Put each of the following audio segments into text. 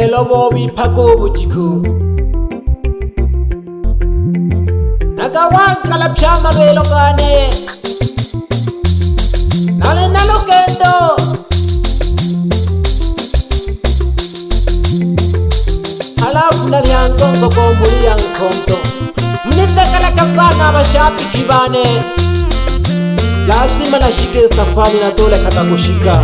lelo bobi phako bujiku nakawanka la pshama lelo kane nale nalo kendo halafu naliangongo kwa umuri ya nkonto mnitakala kazana mashabiki bane lazima nashike safari na dole kata kushika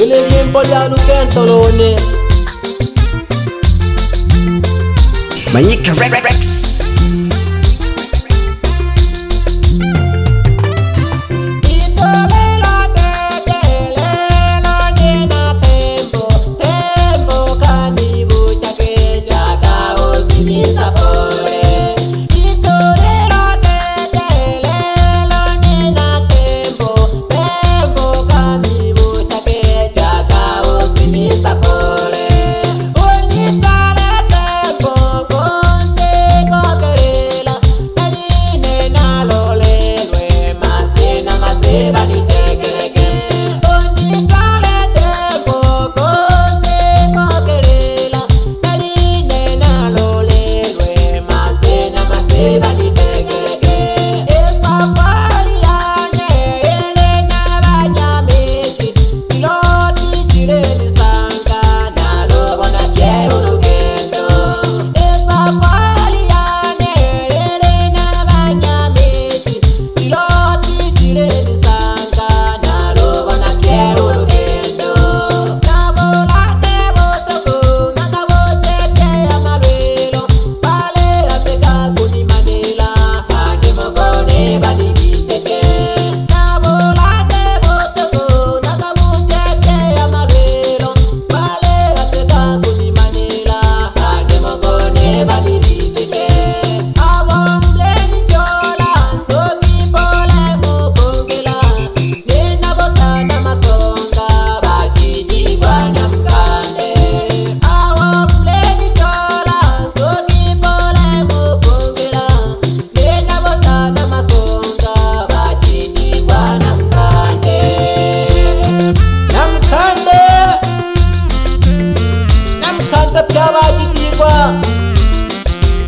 ile limbo lya Lukento lone Manyika Rex.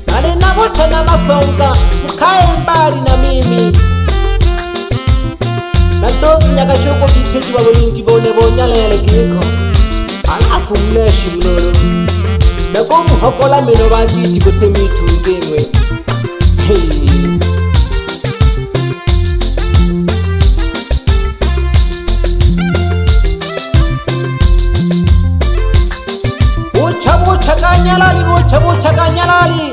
nane nabota na masonga mkae mbali na mimi natozi nyakashoko vipezi wawengi bone bonyalele kiko alafu mleshi mlolo nako muhokola meno bagiti kutemitu ngemwe Bucha kanyalali, bucha kanyalali.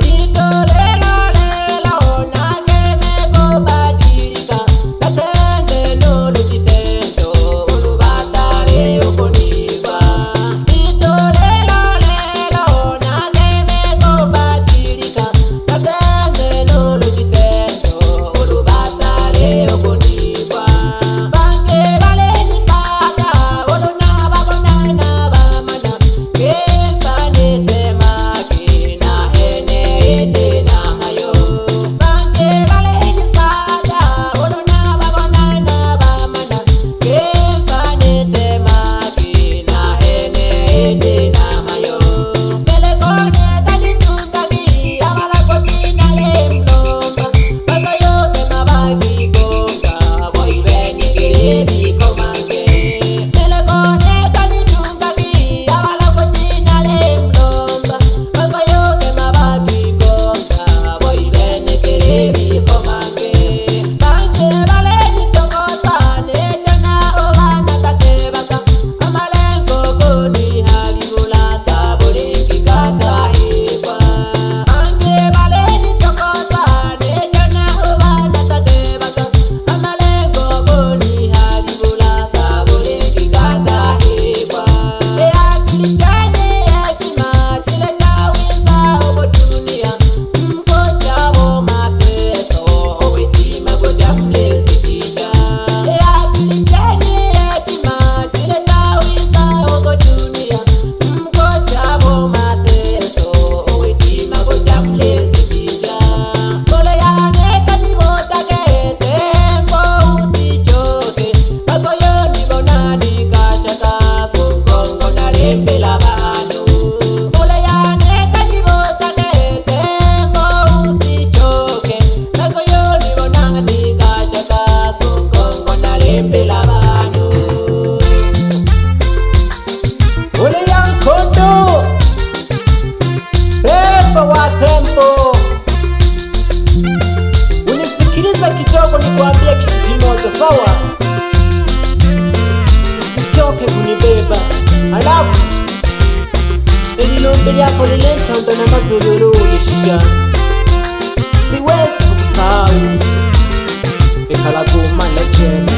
Ende na nikwambie kitu kimoja, sawa? Usichoke kunibeba, alafu ililombe lyako lile ntondo na mazololo yeshisha, siwezi kukusahau ekala kumala chena.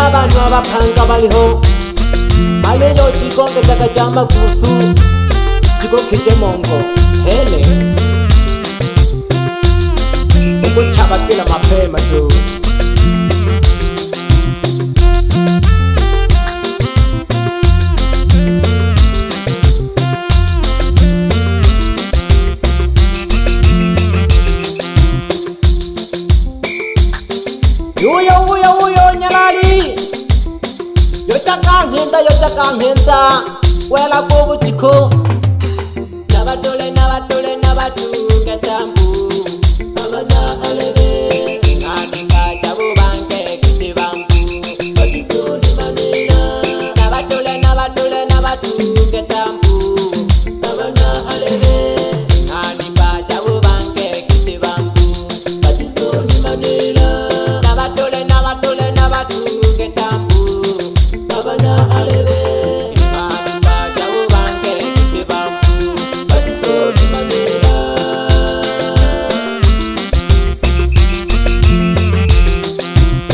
Abantu abaphanga baliho baleyo chikonge takajama kusu chiko kichemongo hele ukuchaba kila mapema tu. Uyo nyalali yochakanghenza wela kubuchiko nabatole nabatunge tambu abana alebe aninga chabu banke kitibambu odisoni manila nabatole nabatunge tambu abana alebe aninga chabu banke kitibambu odisoni manila nabatole nabatunge tambu abana alebe aninga chabu banke kitibambu odisoni manila.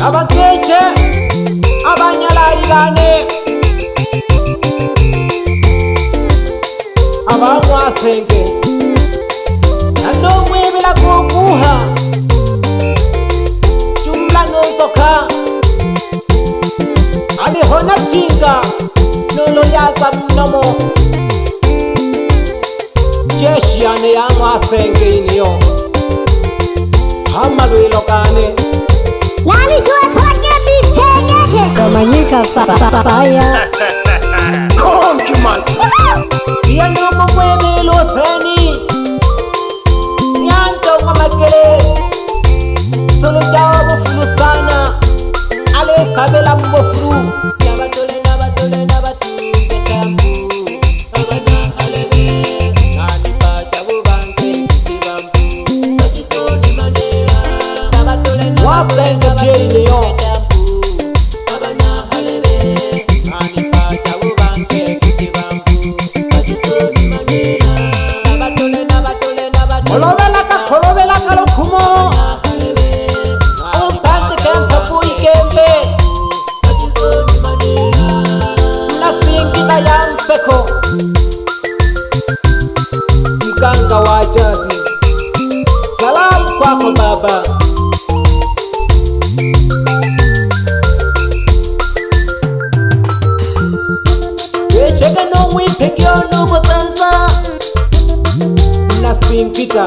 Abakeshe abanyalari bane abamwasenge nandomwebela kukuha jumla nozoka alihona chinga nolo yaza mnomo jeshi ane yamwasenge iniyo hamalwelo kane Kamanyika fire. Iya numu mweme loseni nyanto ngamakele solo jawa mufulu sana ale sabela mufulu nabatole nabatunge tambu abana alebe nani bajabu banke kitibambu bajisoni manela nabatole wafenge jeli yo Kolobela ka Chega no mwipekio nuko sanza nasimpika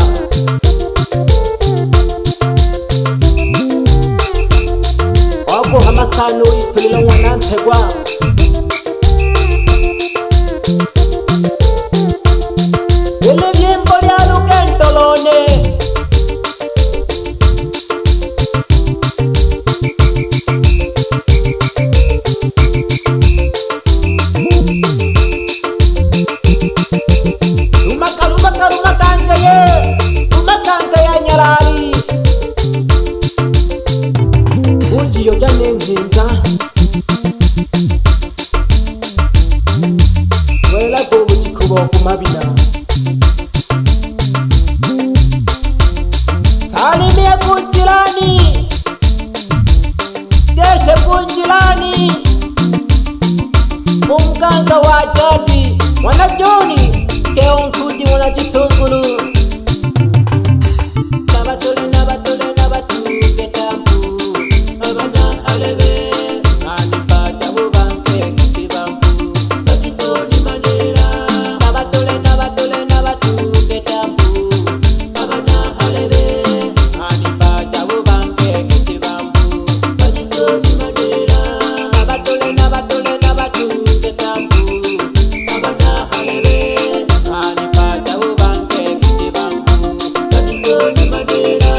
Wako hamasano ipulila wanantegwa Ele liembo lya lukentolone Umakanga ya nyarari Ujiyo jane mzinga Wela gogo chikubo kumabina Salimia kunjilani Deshe kunjilani Umganga wa jadi Wana Joni Keo mkuji wana jitungulu Nabatole nabatole nabatu ketambu Abana alebe Anipacha ubanke kutibambu Bakisoni manera Nabatole nabatole nabatu ketambu Abana alebe Anipacha ubanke kutibambu Bakisoni manera Nabatole nabatole nabatu ketambu Abana alebe Anipacha ubanke kutibambu Bakisoni manera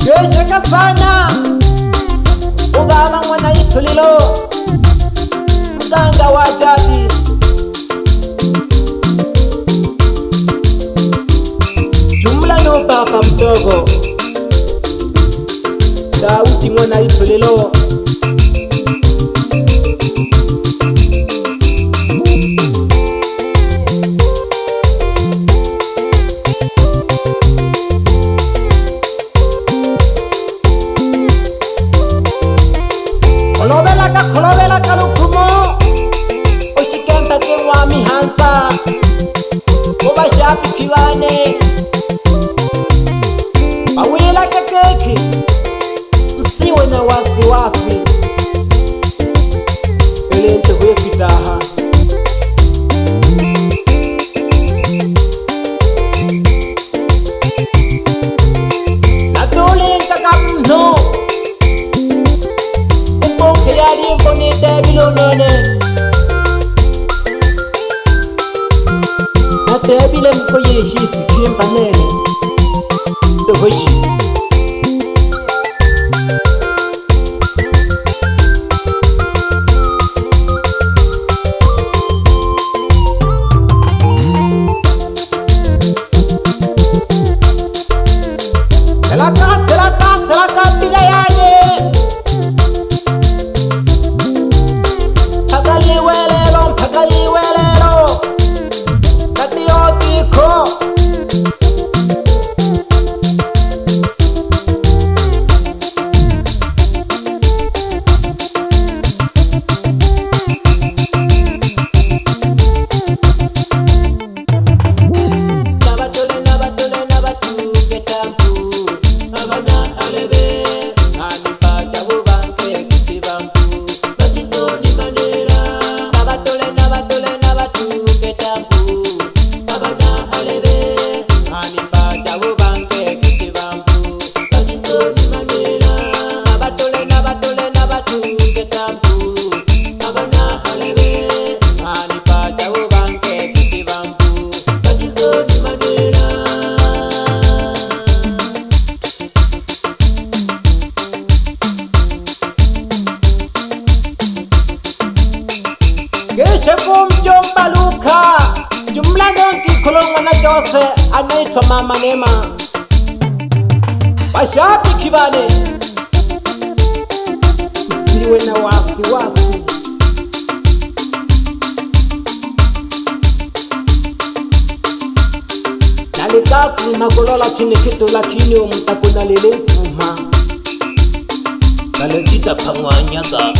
Yeshaka sana Ubaba mwana itulilo Mganga wa jadi Jumla no baba mdogo Daudi mwana itulilo Kolobela kalukumo Oshikenta ke wami hansa Oba shapi kiwane Awila kekeke Msiwe na wasiwasi Elente huye fitaha Natule nkakamno Yari mboni debilo none Na debile mko yeshi sikimba nene Dohoshi Selaka pida yane Pagali welero Katiotiko Nabatole nabatole nabatu ketampu Abana alebe Anipacha ubanke kutibampu Bakisoni manera Nabatole nabatole nabatu ketampu Abana alebe Anipacha ubanke kutibampu Bakisoni manera Nabatole nabatole nabatu ketampu Abana alebe Anipacha ubanke kutibampu Bakisoni manera Geshe kumjomba Luka Jumla donki kulongwa na Jose Anaitwa Mama Nema Washapi kibane Msiwe na wasiwasi Nalika kumagolola chini kitu lakini umtakuna lele kuma Nalekita pangwanyaga